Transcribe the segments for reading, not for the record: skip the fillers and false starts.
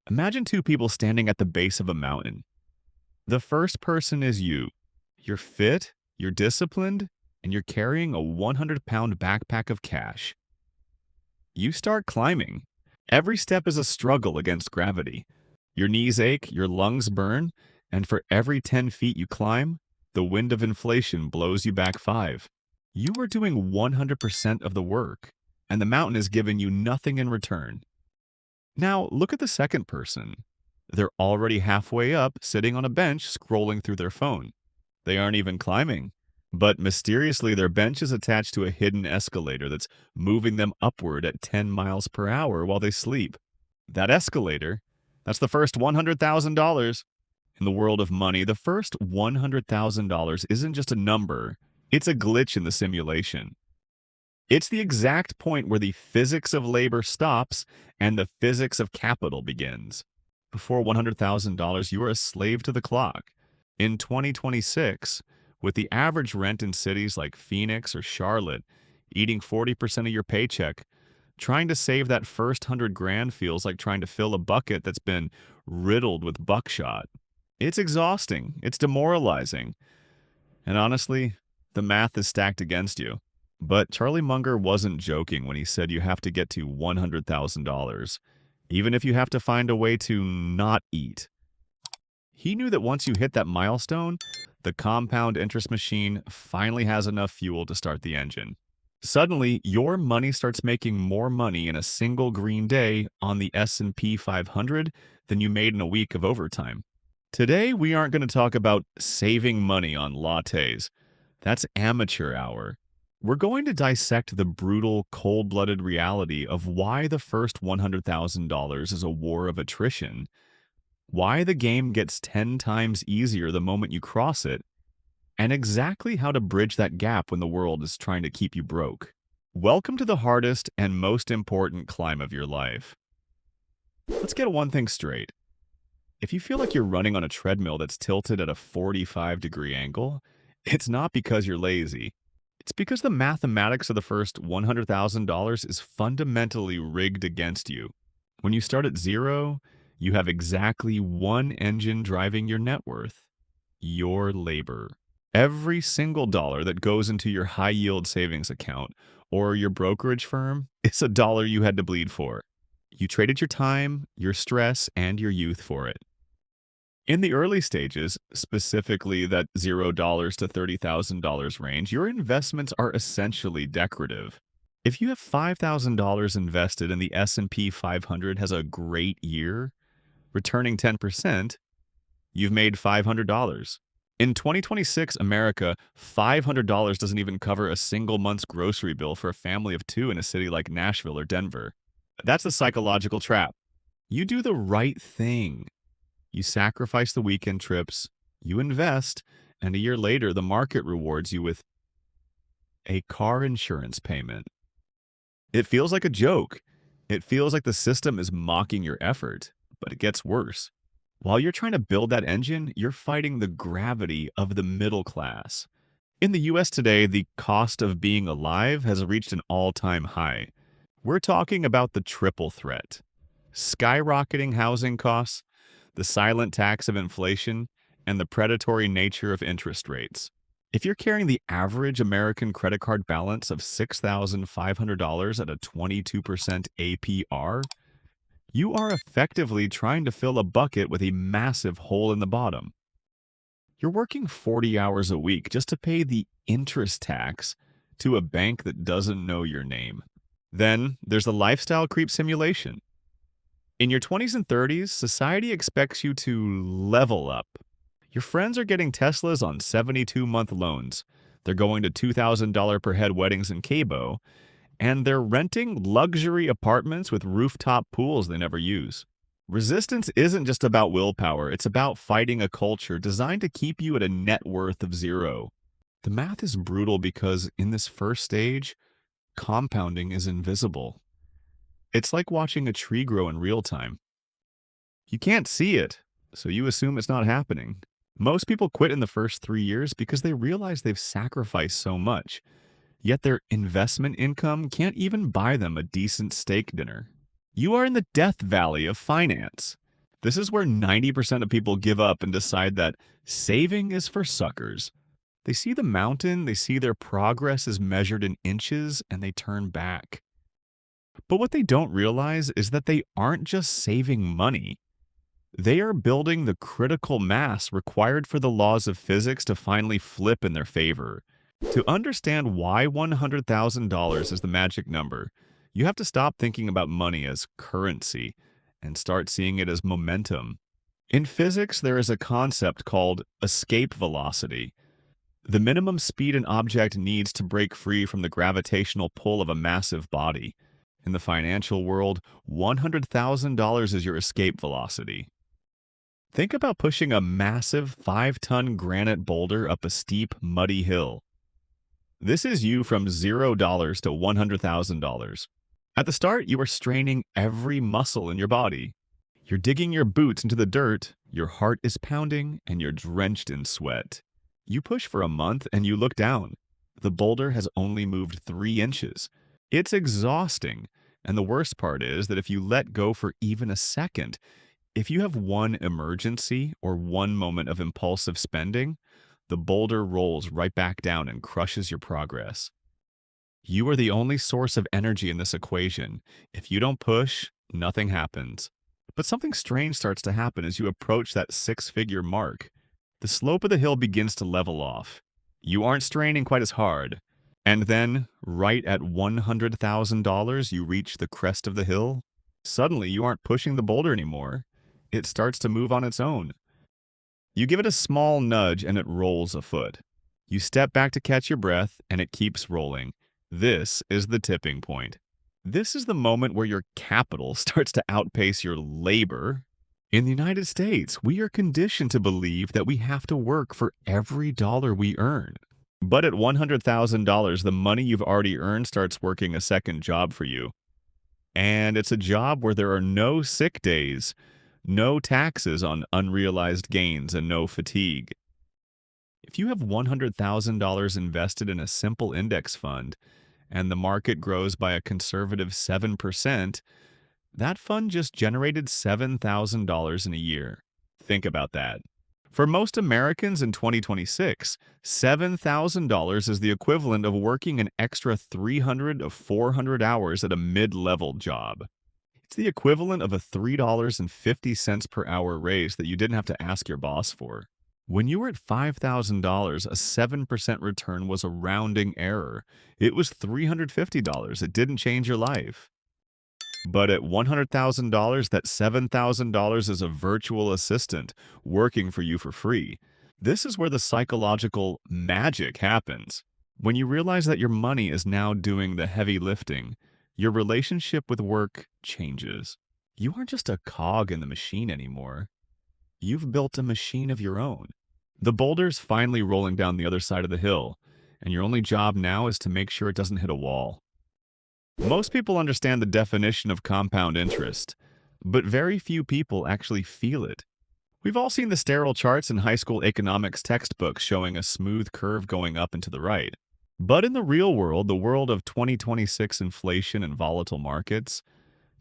Imagine two people standing at the base of a mountain. The first person is you. You're fit, you're disciplined, and you're carrying a 100-pound backpack of cash. You start climbing. Every step is a struggle against gravity. Your knees ache, your lungs burn, and for every 10 feet you climb, the wind of inflation blows you back 5. You are doing 100% of the work, and the mountain is giving you nothing in return. Now, look at the second person. They're already halfway up, sitting on a bench, scrolling through their phone. They aren't even climbing. But mysteriously, their bench is attached to a hidden escalator that's moving them upward at 10 miles per hour while they sleep. That escalator, that's the first $100,000. In the world of money, the first $100,000 isn't just a number, it's a glitch in the simulation. It's the exact point where the physics of labor stops and the physics of capital begins. Before $100,000, you are a slave to the clock. In 2026, with the average rent in cities like Phoenix or Charlotte eating 40% of your paycheck, trying to save that first 100 grand feels like trying to fill a bucket that's been riddled with buckshot. It's exhausting, it's demoralizing, and honestly, the math is stacked against you. But Charlie Munger wasn't joking when he said you have to get to $100,000, even if you have to find a way to not eat. He knew that once you hit that milestone, the compound interest machine finally has enough fuel to start the engine. Suddenly, your money starts making more money in a single green day on the S&P 500 than you made in a week of overtime. Today, we aren't going to talk about saving money on lattes. That's amateur hour. We're going to dissect the brutal, cold-blooded reality of why the first $100,000 is a war of attrition, why the game gets 10 times easier the moment you cross it, and exactly how to bridge that gap when the world is trying to keep you broke. Welcome to the hardest and most important climb of your life. Let's get one thing straight. If you feel like you're running on a treadmill that's tilted at a 45-degree angle, it's not because you're lazy. It's because the mathematics of the first $100,000 is fundamentally rigged against you. When you start at zero, you have exactly one engine driving your net worth: your labor. Every single dollar that goes into your high-yield savings account or your brokerage firm is a dollar you had to bleed for. You traded your time, your stress, and your youth for it. In the early stages, specifically that $0 to $30,000 range, your investments are essentially decorative. If you have $5,000 invested and the S&P 500 has a great year, returning 10%, you've made $500. In 2026 America, $500 doesn't even cover a single month's grocery bill for a family of two in a city like Nashville or Denver. That's the psychological trap. You do the right thing. You sacrifice the weekend trips, you invest, and a year later, the market rewards you with a car insurance payment. It feels like a joke. It feels like the system is mocking your effort, but it gets worse. While you're trying to build that engine, you're fighting the gravity of the middle class. In the US today, the cost of being alive has reached an all-time high. We're talking about the triple threat: skyrocketing housing costs, the silent tax of inflation, and the predatory nature of interest rates. If you're carrying the average American credit card balance of $6,500 at a 22% APR, you are effectively trying to fill a bucket with a massive hole in the bottom. You're working 40 hours a week just to pay the interest tax to a bank that doesn't know your name. Then there's the lifestyle creep simulation. In your 20s and 30s, society expects you to level up. Your friends are getting Teslas on 72-month loans. They're going to $2,000 per head weddings in Cabo, and they're renting luxury apartments with rooftop pools they never use. Resistance isn't just about willpower, it's about fighting a culture designed to keep you at a net worth of zero. The math is brutal because in this first stage, compounding is invisible. It's like watching a tree grow in real time. You can't see it, so you assume it's not happening. Most people quit in the first 3 years because they realize they've sacrificed so much, yet their investment income can't even buy them a decent steak dinner. You are in the death valley of finance. This is where 90% of people give up and decide that saving is for suckers. They see the mountain, they see their progress is measured in inches, and they turn back. But what they don't realize is that they aren't just saving money. They are building the critical mass required for the laws of physics to finally flip in their favor. To understand why $100,000 is the magic number, you have to stop thinking about money as currency and start seeing it as momentum. In physics, there is a concept called escape velocity, the minimum speed an object needs to break free from the gravitational pull of a massive body. In the financial world, $100,000 is your escape velocity. Think about pushing a massive 5-ton granite boulder up a steep, muddy hill. This is you from $0 to $100,000. At the start, you are straining every muscle in your body. You're digging your boots into the dirt, your heart is pounding, and you're drenched in sweat. You push for a month and you look down. The boulder has only moved 3 inches. It's exhausting. And the worst part is that if you let go for even a second, if you have one emergency or one moment of impulsive spending, the boulder rolls right back down and crushes your progress. You are the only source of energy in this equation. If you don't push, nothing happens. But something strange starts to happen as you approach that 6-figure mark. The slope of the hill begins to level off. You aren't straining quite as hard. And then, right at $100,000, you reach the crest of the hill. Suddenly, you aren't pushing the boulder anymore. It starts to move on its own. You give it a small nudge and it rolls a foot. You step back to catch your breath and it keeps rolling. This is the tipping point. This is the moment where your capital starts to outpace your labor. In the United States, we are conditioned to believe that we have to work for every dollar we earn. But at $100,000, the money you've already earned starts working a second job for you. And it's a job where there are no sick days, no taxes on unrealized gains, and no fatigue. If you have $100,000 invested in a simple index fund, and the market grows by a conservative 7%, that fund just generated $7,000 in a year. Think about that. For most Americans in 2026, $7,000 is the equivalent of working an extra 300 to 400 hours at a mid-level job. It's the equivalent of a $3.50 per hour raise that you didn't have to ask your boss for. When you were at $5,000, a 7% return was a rounding error. It was $350. It didn't change your life. But at $100,000, that $7,000 is a virtual assistant working for you for free. This is where the psychological magic happens. When you realize that your money is now doing the heavy lifting, your relationship with work changes. You aren't just a cog in the machine anymore. You've built a machine of your own. The boulder's finally rolling down the other side of the hill, and your only job now is to make sure it doesn't hit a wall. Most people understand the definition of compound interest, but very few people actually feel it. We've all seen the sterile charts in high school economics textbooks showing a smooth curve going up and to the right. But in the real world, the world of 2026 inflation and volatile markets,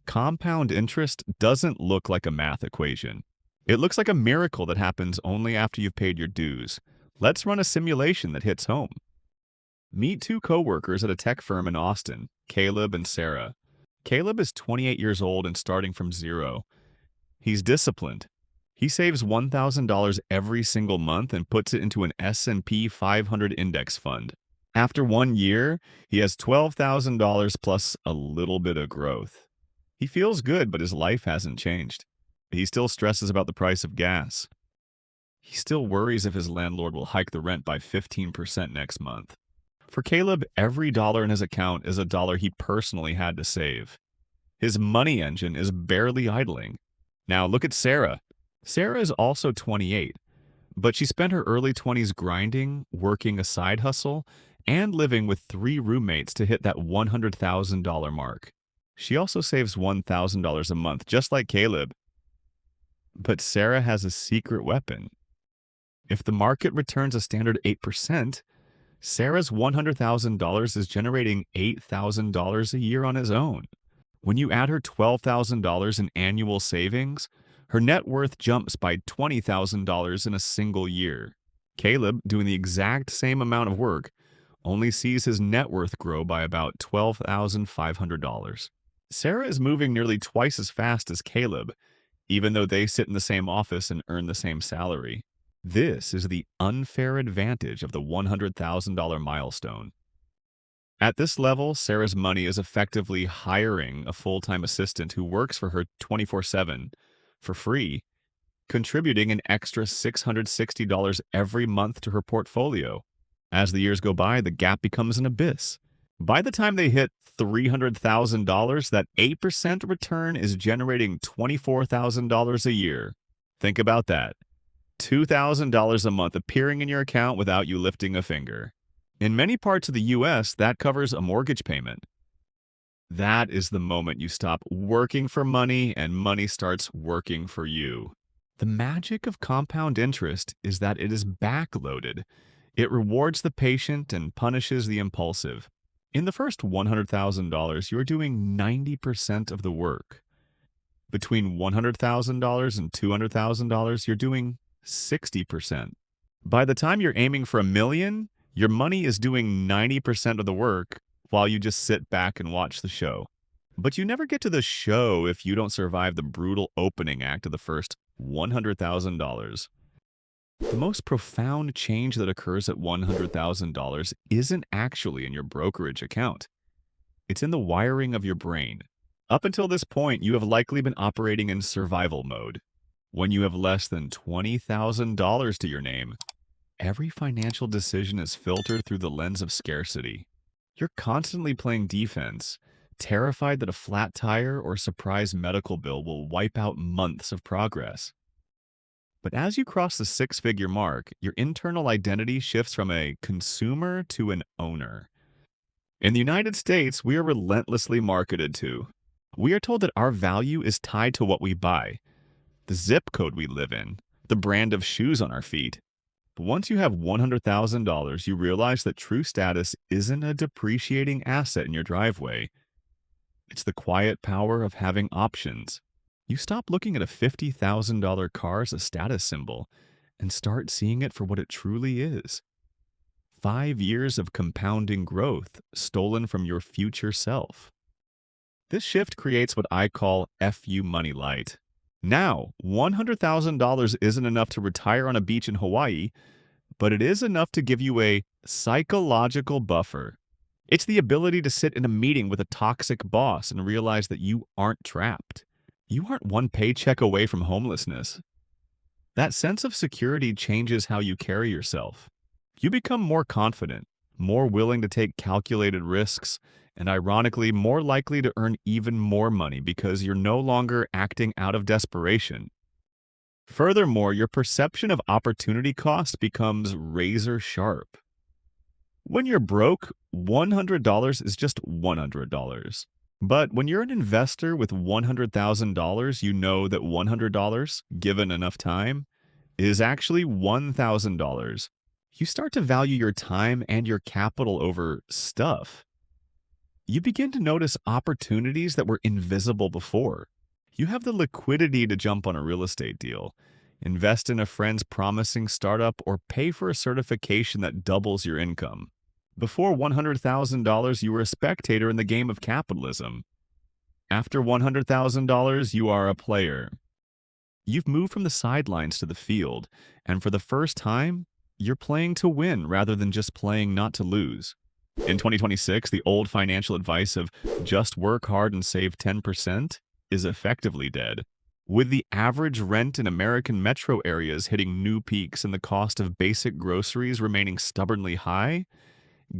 compound interest doesn't look like a math equation. It looks like a miracle that happens only after you've paid your dues. Let's run a simulation that hits home. Meet 2 coworkers at a tech firm in Austin, Caleb and Sarah. Caleb is 28 years old and starting from zero. He's disciplined. He saves $1,000 every single month and puts it into an S&P 500 index fund. After 1 year, he has $12,000 plus a little bit of growth. He feels good, but his life hasn't changed. He still stresses about the price of gas. He still worries if his landlord will hike the rent by 15% next month. For Caleb, every dollar in his account is a dollar he personally had to save. His money engine is barely idling. Now look at Sarah. Sarah is also 28, but she spent her early 20s grinding, working a side hustle, and living with 3 roommates to hit that $100,000 mark. She also saves $1,000 a month, just like Caleb. But Sarah has a secret weapon. If the market returns a standard 8%, Sarah's $100,000 is generating $8,000 a year on its own. When you add her $12,000 in annual savings, Her net worth jumps by $20,000 in a single year. Caleb, doing the exact same amount of work, only sees his net worth grow by about $12,500. Sarah is moving nearly twice as fast as Caleb, even though they sit in the same office and earn the same salary. This is the unfair advantage of the $100,000 milestone. At this level, Sarah's money is effectively hiring a full-time assistant who works for her 24/7 for free, contributing an extra $660 every month to her portfolio. As the years go by, the gap becomes an abyss. By the time they hit $300,000, that 8% return is generating $24,000 a year. Think about that. $2,000 a month appearing in your account without you lifting a finger. In many parts of the US, that covers a mortgage payment. That is the moment you stop working for money and money starts working for you. The magic of compound interest is that it is backloaded. It rewards the patient and punishes the impulsive. In the first $100,000, you're doing 90% of the work. Between $100,000 and $200,000, you're doing 60%. By the time you're aiming for $1 million, your money is doing 90% of the work while you just sit back and watch the show. But you never get to the show if you don't survive the brutal opening act of the first $100,000. The most profound change that occurs at $100,000 isn't actually in your brokerage account. It's in the wiring of your brain. Up until this point, you have likely been operating in survival mode. When you have less than $20,000 to your name, every financial decision is filtered through the lens of scarcity. You're constantly playing defense, terrified that a flat tire or surprise medical bill will wipe out months of progress. But as you cross the six-figure mark, your internal identity shifts from a consumer to an owner. In the United States, we are relentlessly marketed to. We are told that our value is tied to what we buy, the zip code we live in, the brand of shoes on our feet. But once you have $100,000, you realize that true status isn't a depreciating asset in your driveway. It's the quiet power of having options. You stop looking at a $50,000 car as a status symbol and start seeing it for what it truly is. 5 years of compounding growth stolen from your future self. This shift creates what I call FU Money Lite. Now, $100,000 isn't enough to retire on a beach in Hawaii, but it is enough to give you a psychological buffer. It's the ability to sit in a meeting with a toxic boss and realize that you aren't trapped. You aren't one paycheck away from homelessness. That sense of security changes how you carry yourself. You become more confident, more willing to take calculated risks, and ironically, more likely to earn even more money because you're no longer acting out of desperation. Furthermore, your perception of opportunity cost becomes razor sharp. When you're broke, $100 is just $100. But when you're an investor with $100,000, you know that $100, given enough time, is actually $1,000. You start to value your time and your capital over stuff. You begin to notice opportunities that were invisible before. You have the liquidity to jump on a real estate deal, invest in a friend's promising startup, or pay for a certification that doubles your income. Before $100,000, you were a spectator in the game of capitalism. After $100,000, you are a player. You've moved from the sidelines to the field, and for the first time, you're playing to win rather than just playing not to lose. In 2026, the old financial advice of just work hard and save 10% is effectively dead. With the average rent in American metro areas hitting new peaks and the cost of basic groceries remaining stubbornly high,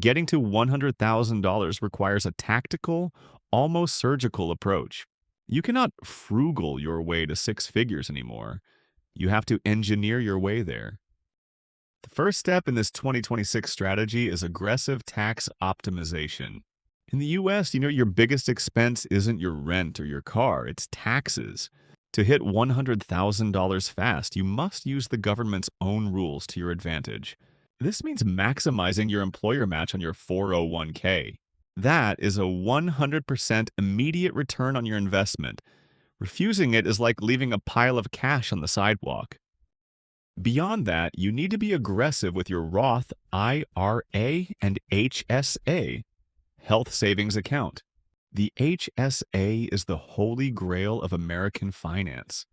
getting to $100,000 requires a tactical, almost surgical approach. You cannot frugal your way to six figures anymore. You have to engineer your way there. The first step in this 2026 strategy is aggressive tax optimization. In the US, your biggest expense isn't your rent or your car, it's taxes. To hit $100,000 fast, you must use the government's own rules to your advantage. This means maximizing your employer match on your 401k. That is a 100% immediate return on your investment, Refusing it is like leaving a pile of cash on the sidewalk. Beyond that, you need to be aggressive with your Roth IRA and HSA, health savings account. The HSA is the holy grail of American finance.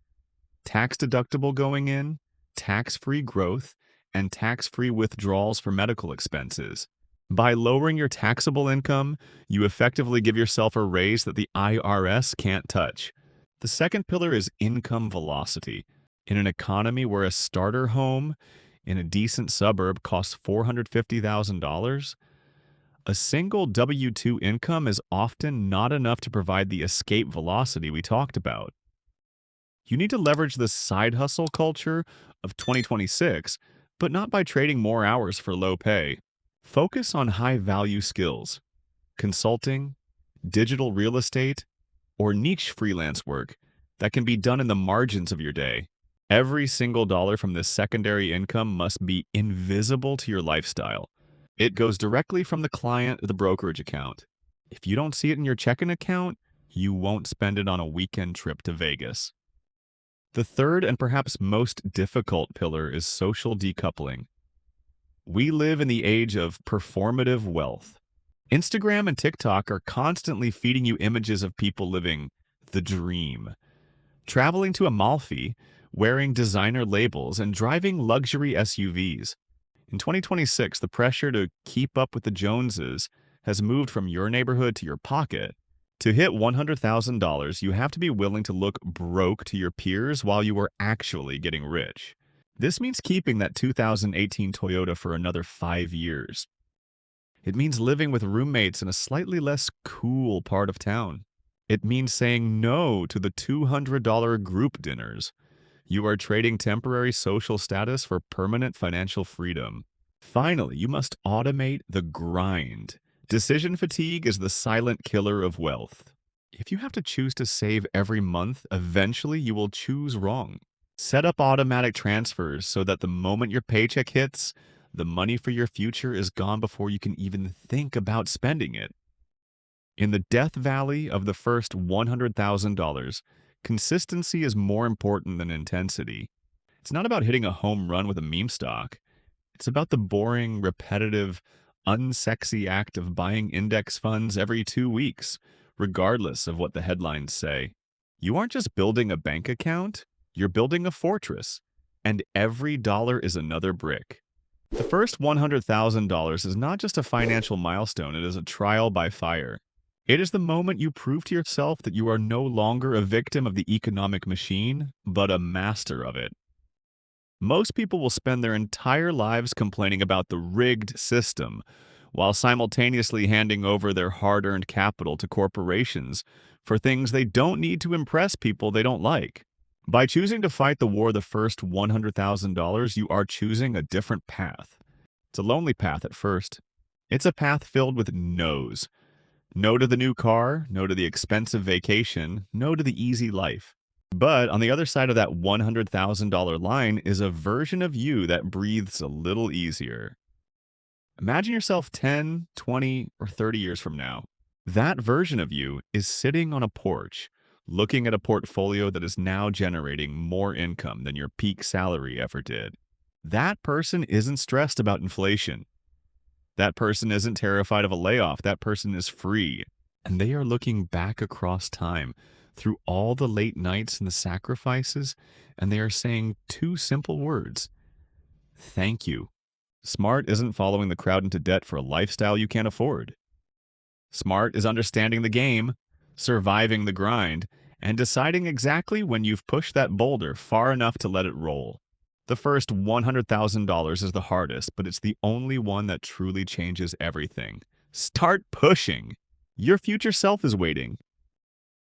Tax deductible going in, tax-free growth, and tax-free withdrawals for medical expenses. By lowering your taxable income, you effectively give yourself a raise that the IRS can't touch. The second pillar is income velocity. In an economy where a starter home in a decent suburb costs $450,000, a single W-2 income is often not enough to provide the escape velocity we talked about. You need to leverage the side hustle culture of 2026, but not by trading more hours for low pay. Focus on high-value skills, consulting, digital real estate, or niche freelance work that can be done in the margins of your day. Every single dollar from this secondary income must be invisible to your lifestyle. It goes directly from the client to the brokerage account. If you don't see it in your checking account, you won't spend it on a weekend trip to Vegas. The third and perhaps most difficult pillar is social decoupling. We live in the age of performative wealth. Instagram and TikTok are constantly feeding you images of people living the dream, traveling to Amalfi, wearing designer labels, and driving luxury SUVs. In 2026, the pressure to keep up with the Joneses has moved from your neighborhood to your pocket. To hit $100,000, you have to be willing to look broke to your peers while you are actually getting rich. This means keeping that 2018 Toyota for another 5 years. It means living with roommates in a slightly less cool part of town. It means saying no to the $200 group dinners. You are trading temporary social status for permanent financial freedom. Finally, you must automate the grind. Decision fatigue is the silent killer of wealth. If you have to choose to save every month, eventually you will choose wrong. Set up automatic transfers so that the moment your paycheck hits, the money for your future is gone before you can even think about spending it. In the death valley of the first $100,000, consistency is more important than intensity. It's not about hitting a home run with a meme stock. It's about the boring, repetitive, unsexy act of buying index funds every 2 weeks, regardless of what the headlines say. You aren't just building a bank account, you're building a fortress, and every dollar is another brick. The first $100,000 is not just a financial milestone, it is a trial by fire. It is the moment you prove to yourself that you are no longer a victim of the economic machine, but a master of it. Most people will spend their entire lives complaining about the rigged system, while simultaneously handing over their hard-earned capital to corporations for things they don't need to impress people they don't like. By choosing to fight the war the first $100,000, you are choosing a different path. It's a lonely path at first. It's a path filled with no's. No to the new car, no to the expensive vacation, no to the easy life. But on the other side of that $100,000 line is a version of you that breathes a little easier. Imagine yourself 10, 20, or 30 years from now. That version of you is sitting on a porch, looking at a portfolio that is now generating more income than your peak salary ever did. That person isn't stressed about inflation. That person isn't terrified of a layoff. That person is free. And they are looking back across time through all the late nights and the sacrifices, and they are saying 2 simple words: thank you. Smart isn't following the crowd into debt for a lifestyle you can't afford. Smart is understanding the game, surviving the grind, and deciding exactly when you've pushed that boulder far enough to let it roll. The first $100,000 is the hardest, but it's the only one that truly changes everything. Start pushing. Your future self is waiting.